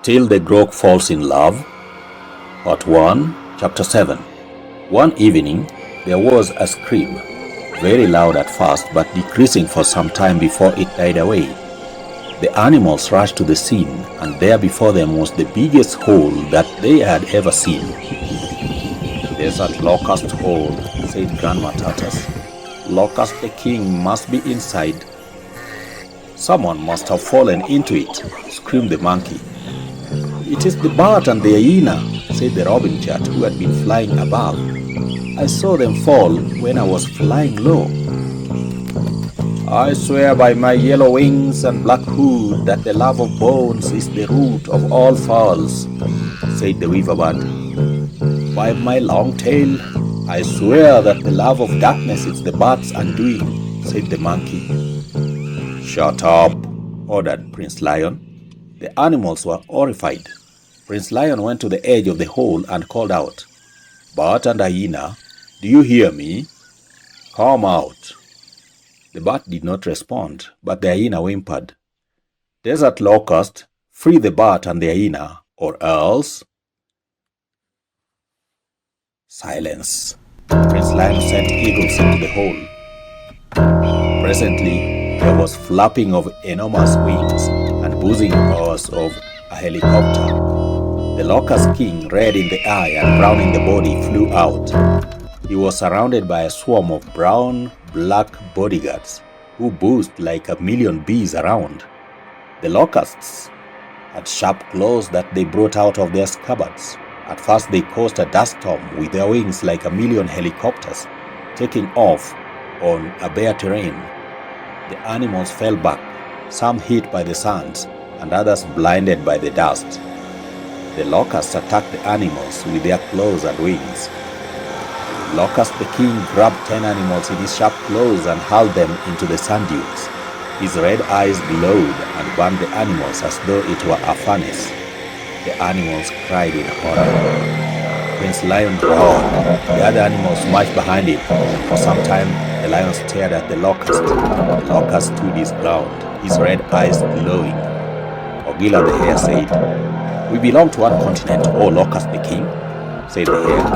Till the Groke falls in love. Part 1, Chapter 7. One evening, there was a scream, very loud at first but decreasing for some time before it died away. The animals rushed to the scene, and there before them was the biggest hole that they had ever seen. "Desert Locust hole," said Grandma Tatas. "Locust the king must be inside." "Someone must have fallen into it," screamed the monkey. "It is the bat and the hyena," said the robin chat who had been flying above. "I saw them fall when I was flying low." "I swear by my yellow wings and black hood that the love of bones is the root of all falls," said the weaver bird. "By my long tail, I swear that the love of darkness is the bat's undoing," said the monkey. "Shut up," ordered Prince Lion. The animals were horrified. Prince Lion went to the edge of the hole and called out, "Bat and hyena, do you hear me? Come out." The bat did not respond, but the hyena whimpered, "Desert Locust, free the bat and the hyena, or else—" Silence. Prince Lion sent eagles into the hole. Presently, there was flapping of enormous wings and buzzing oars of a helicopter. The Locust king, red in the eye and brown in the body, flew out. He was surrounded by a swarm of brown, black bodyguards who buzzed like a million bees around. The locusts had sharp claws that they brought out of their scabbards. At first they caused a dust storm with their wings like a million helicopters, taking off on a bare terrain. The animals fell back, some hit by the sands and others blinded by the dust. The locusts attacked the animals with their claws and wings. Locust the king grabbed 10 animals in his sharp claws and hurled them into the sand dunes. His red eyes glowed and burned the animals as though it were a furnace. The animals cried in horror. Prince Lion roared. The other animals marched behind him. For some time, the lion stared at the locust. The locust stood his ground, his red eyes glowing. Ogila the hare said, "We belong to one continent, O Locust the king," said the hare.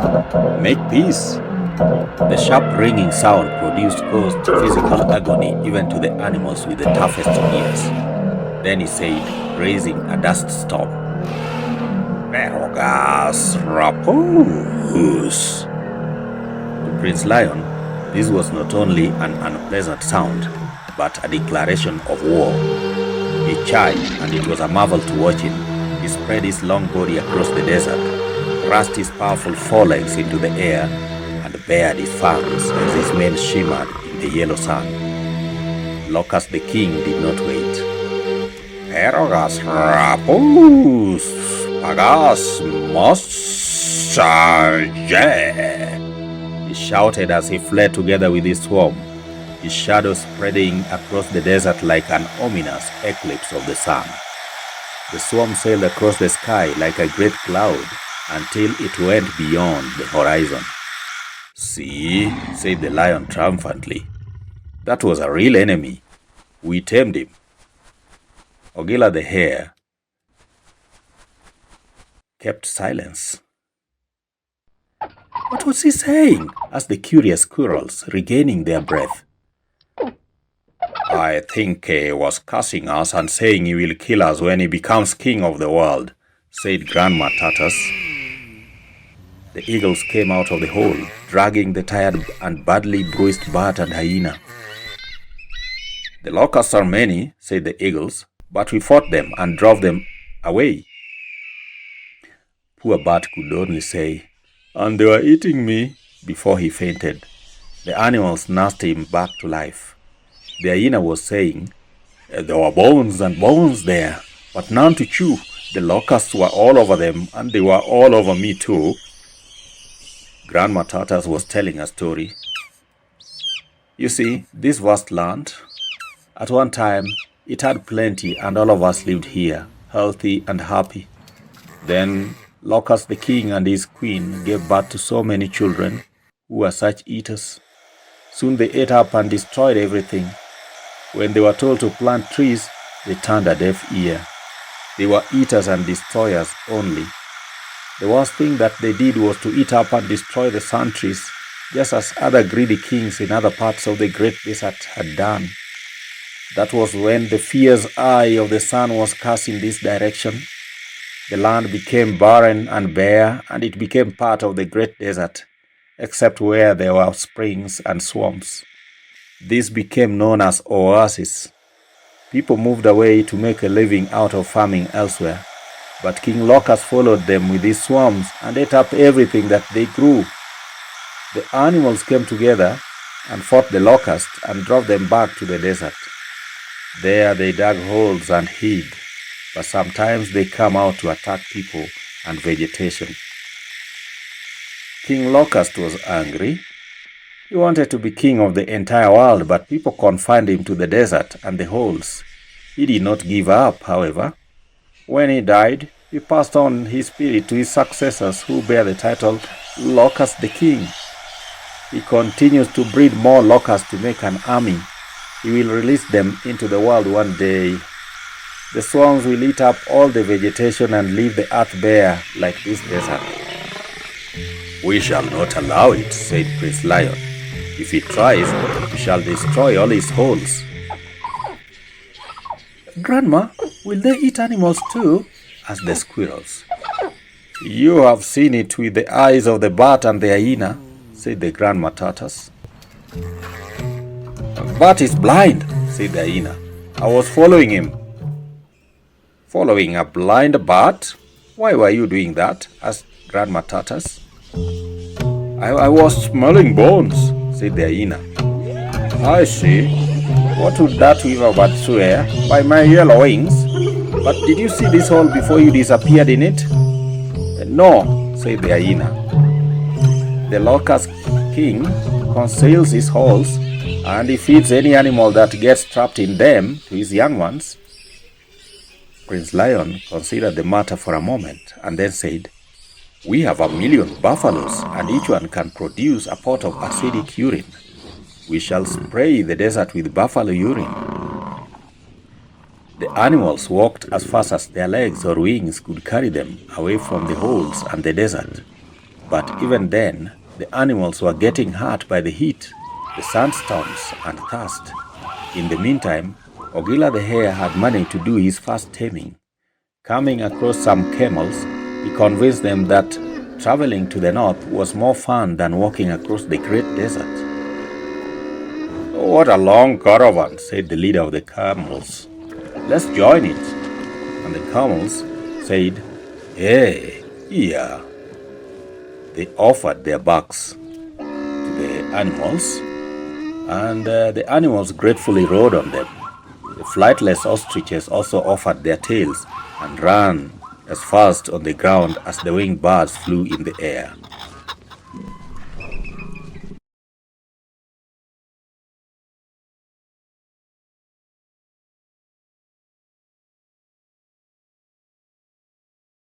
"Make peace." The sharp ringing sound caused physical agony even to the animals with the toughest ears. Then he said, raising a dust storm, "Perogas rapus." To Prince Lion, this was not only an unpleasant sound, but a declaration of war. He charged, and it was a marvel to watch him. He spread his long body across the desert, thrust his powerful forelegs into the air, and bared his fangs as his mane shimmered in the yellow sun. Locust the king did not wait. "Perogas rapus, pagas mossaje," he shouted as he fled together with his swarm, his shadow spreading across the desert like an ominous eclipse of the sun. The swarm sailed across the sky like a great cloud until it went beyond the horizon. "See," said the lion triumphantly, "that was a real enemy. We tamed him." Ogila the hare kept silence. "What was he saying?" asked the curious squirrels, regaining their breath. "I think he was cursing us and saying he will kill us when he becomes king of the world," said Grandma Tatas. The eagles came out of the hole, dragging the tired and badly bruised bat and hyena. "The locusts are many," said the eagles, "but we fought them and drove them away." Poor bat could only say, "And they were eating me," before he fainted. The animals nursed him back to life. The hyena was saying, "There were bones and bones there, but none to chew. The locusts were all over them, and they were all over me too." Grandma Tatas was telling a story. "You see, this vast land, at one time, it had plenty, and all of us lived here, healthy and happy. Then Locust the king and his queen gave birth to so many children who were such eaters. Soon they ate up and destroyed everything. When they were told to plant trees, they turned a deaf ear. They were eaters and destroyers only. The worst thing that they did was to eat up and destroy the sun trees, just as other greedy kings in other parts of the great desert had done. That was when the fierce eye of the sun was cast in this direction. The land became barren and bare, and it became part of the great desert, except where there were springs and swamps. This became known as oases. People moved away to make a living out of farming elsewhere, but King Locust followed them with his swarms and ate up everything that they grew. The animals came together and fought the locust and drove them back to the desert. There they dug holes and hid, but sometimes they come out to attack people and vegetation. King Locust was angry. He wanted to be king of the entire world, but people confined him to the desert and the holes. He did not give up, however. When he died, he passed on his spirit to his successors who bear the title Locust the King. He continues to breed more locusts to make an army. He will release them into the world one day. The swarms will eat up all the vegetation and leave the earth bare like this desert. We shall not allow it, said Prince Lion. If he tries, we shall destroy all his holes. Grandma, will they eat animals too? Asked the squirrels. You have seen it with the eyes of the bat and the hyena, said the grandma tortoise. The bat is blind, said the hyena. I was following him. Following a blind bat? Why were you doing that? Asked Grandma Tortoise. I was smelling bones, said the hyena. I see. What would that weaver bird swear? By my yellow wings. But did you see this hole before you disappeared in it? No, said the hyena. The locust king conceals his holes, and he feeds any animal that gets trapped in them to his young ones. Prince Lion considered the matter for a moment and then said, We have 1,000,000 buffaloes, and each one can produce a pot of acidic urine. We shall spray the desert with buffalo urine. The animals walked as fast as their legs or wings could carry them away from the holes and the desert. But even then, the animals were getting hurt by the heat, the sandstorms, and thirst. In the meantime, Ogila the hare had managed to do his first taming. Coming across some camels, he convinced them that traveling to the north was more fun than walking across the great desert. What a long caravan, said the leader of the camels. Let's join it. And the camels said, Hey, yeah. They offered their backs to the animals, and the animals gratefully rode on them. The flightless ostriches also offered their tails and ran as fast on the ground as the winged birds flew in the air.